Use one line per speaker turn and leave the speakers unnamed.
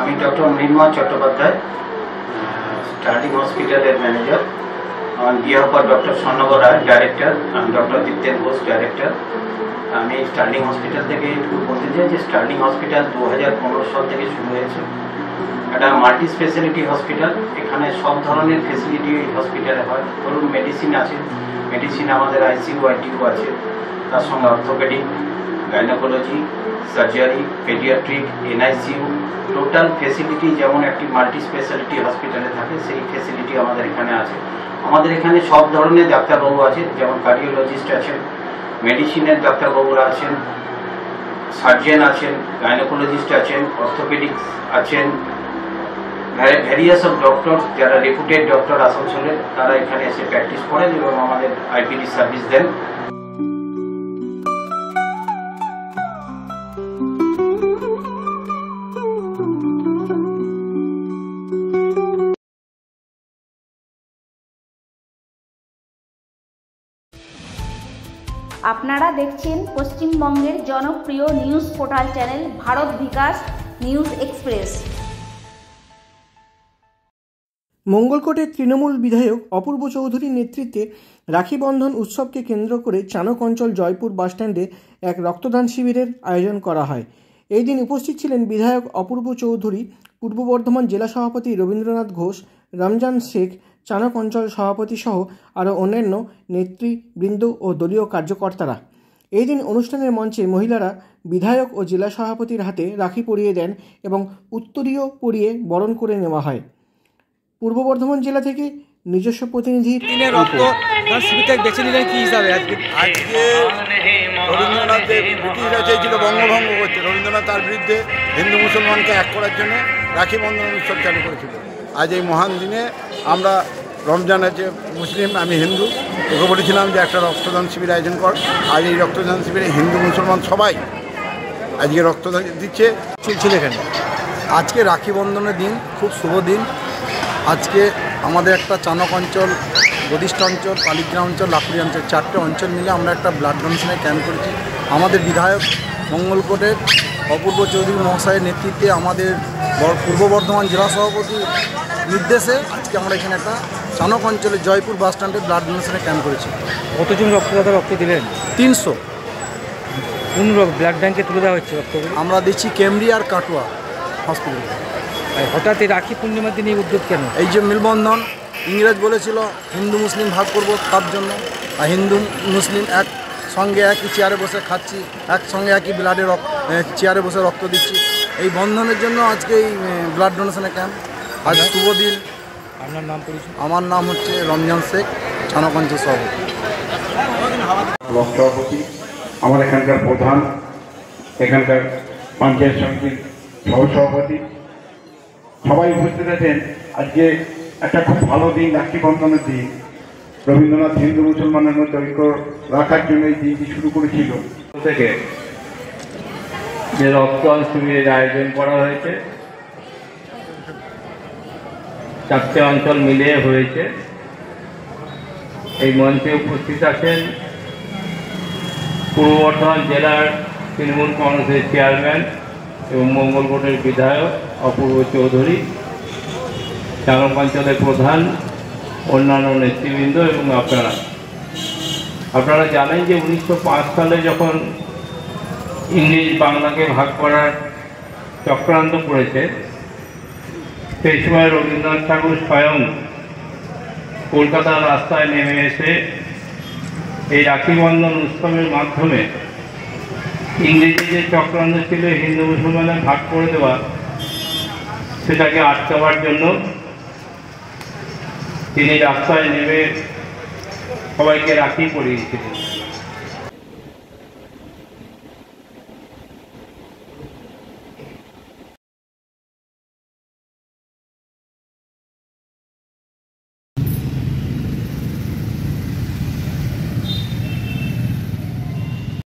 আমি doctor Mrinmoy Chattopadhyay, Sterling হসপিটালের manager. On behalf of doctor Swarnab Roy, director, আমি ডক্টর দীপ্তেন ঘোষ, ডাইরেক্টর। আমি স্টার্লিং হসপিটাল থেকে একটু বলতে চাই যে স্টার্লিং হসপিটাল 2015 সাল থেকে শুরু হয়েছে। একটা মাল্টি স্পেশালিটি হসপিটাল। এখানে সব ধরনের ফেসিলিটি হসপিটালে হয়। ধরুন মেডিসিন আছে, মেডিসিন আমাদের আইসিইউ আইটিইউ আছে, তার সঙ্গে orthopaedic, gynaecology, surgery, paediatric, NICU, total facility যেমন একটি মাল্টি স্পেশালিটি হসপিটালে থাকে সেই ফেসিলিটি আমাদের এখানে আছে। আমাদের এখানে সব ধরনের ডাক্তারবাবু আছে, যেমন কার্ডিওলজিস্ট আছেন, মেডিসিনের ডাক্তারবাবুরা আছেন, সার্জেন আছেন, গাইনোকোলজিস্ট আছেন, অর্থোপেডিক আছেন, ভ্যারিয়াস অফ ডক্টর যারা রেপুটেড ডক্টর আসানসোলের, তারা এখানে এসে প্র্যাকটিস করেন এবং আমাদের আইপিডি সার্ভিস দেন।
আপনারা দেখছেন পশ্চিমবঙ্গের জনপ্রিয় নিউজ পোর্টাল চ্যানেল ভারত বিকাশ নিউজ এক্সপ্রেস।
মঙ্গলকোটের তৃণমূল বিধায়ক অপূর্ব চৌধুরীর নেতৃত্বে রাখি বন্ধন উৎসবকে কেন্দ্র করে চানক অঞ্চল জয়পুর বাসস্ট্যান্ডে এক রক্তদান শিবিরের আয়োজন করা হয়। এই দিন উপস্থিত ছিলেন বিধায়ক অপূর্ব চৌধুরী, পূর্ব বর্ধমান জেলা সভাপতি রবীন্দ্রনাথ ঘোষ, রমজান শেখ, চানক অঞ্চল সভাপতি সহ আরও অন্যান্য নেতৃবৃন্দ ও দলীয় কার্যকর্তারা। এই দিন অনুষ্ঠানের মঞ্চে মহিলারা বিধায়ক ও জেলা সভাপতির হাতে রাখি পরিয়ে দেন এবং উত্তরীয় পরিয়ে বরণ করে নেওয়া হয়। পূর্ব বর্ধমান জেলা থেকে নিজস্ব প্রতিনিধি।
বেছে নিলেন কি হিসাবে? আজকে রবীন্দ্রনাথ যে ব্রিটিশরা চেয়েছিল বঙ্গভঙ্গ করতে, রবীন্দ্রনাথ তার বিরুদ্ধে হিন্দু মুসলমানকে এক করার জন্য রাখি বন্ধন উৎসব চালু করেছিল। আজ এই মহান দিনে আমরা, রমজান আছে মুসলিম, আমি হিন্দু, ওকে বলেছিলাম যে একটা রক্তদান শিবির আয়োজন কর। আজ এই রক্তদান শিবিরে হিন্দু মুসলমান সবাই আজকে রক্তদান দিচ্ছে।
ছিল এখানে আজকে রাখি বন্ধনের দিন, খুব শুভ দিন। আজকে আমাদের একটা চানক অঞ্চল, বদিষ্ঠ অঞ্চল, পালিগ্রাম অঞ্চল, লাকুড়ি অঞ্চল, 4টে অঞ্চল মিলে আমরা একটা ব্লাড ডোনেশনের ক্যাম্প করেছি। আমাদের বিধায়ক মঙ্গলকোটের অপূর্ব চৌধুরী মহাশয়ের নেতৃত্বে, আমাদের পূর্ব বর্ধমান জেলা সভাপতির নির্দেশে আজকে আমরা এখানে একটা চানক অঞ্চলে জয়পুর বাস স্ট্যান্ডে ব্লাড ডোনেশনের ক্যাম্প করেছি।
কতজন রক্তদাতা রক্ত দিলেন?
300।
কোন ব্লাড ব্যাঙ্কে তুলে দেওয়া হচ্ছে রক্ত?
আমরা দিচ্ছি কেমরি আর কাটোয়া হসপিটালে।
হঠাৎ এই রাখি পূর্ণিমার দিন এই উদ্যোগ কেন?
এই যে মেলবন্ধন, ইংরেজ বলেছিল হিন্দু মুসলিম ভাগ করবো তার জন্য, আর হিন্দু মুসলিম এক সঙ্গে একই চেয়ারে বসে খাচ্ছি, একসঙ্গে একই ব্লাডের চেয়ারে বসে রক্ত দিচ্ছি। এই বন্ধনের জন্য আজকে এই ব্লাড ডোনেশনের ক্যাম্প। আজ শুভ দিন।
আপনার নাম পরিচয়?
আমার নাম হচ্ছে রমজান শেখ, চানক অঞ্চল সভাপতি।
সভাপতি, আমার এখানকার প্রধান, এখানকার পঞ্চায়েত সমিতির সহসভাপতি, সবাই উপস্থিত আছেন। আজকে একটা খুব ভালো দিন, রাখি বন্ধনের দিন। রবীন্দ্রনাথ হিন্দু মুসলমানের মধ্যে ঐক্য রাখার জন্য এই দিনটি শুরু করেছিল।
থেকে যে রক্তদান শিবিরের আয়োজন করা হয়েছে, 4টে অঞ্চল মিলিয়ে হয়েছে। এই মঞ্চে উপস্থিত আছেন পূর্ব বর্ধমান জেলার তৃণমূল কংগ্রেসের চেয়ারম্যান এবং মঙ্গলকোটের বিধায়ক অপূর্ব চৌধুরী, চানক অঞ্চলের প্রধান, অন্যান্য নেতৃবৃন্দ এবং আপনারা জানেন যে 1905 সালে যখন ইংরেজ বাংলাকে ভাগ করার চক্রান্ত করেছে, সেই সময় রবীন্দ্রনাথ ঠাকুর স্বয়ং কলকাতার রাস্তায় নেমে এসে এই রাখি বন্ধন উৎসবের মাধ্যমে ইংরেজি যে চক্রান্ত ছিল হিন্দু মুসলমানের ভাগ করে দেওয়া, সেটাকে আটকাবার জন্য তিনি রাস্তায় নেমে সবাইকে রাখি পরিয়েছিলেন।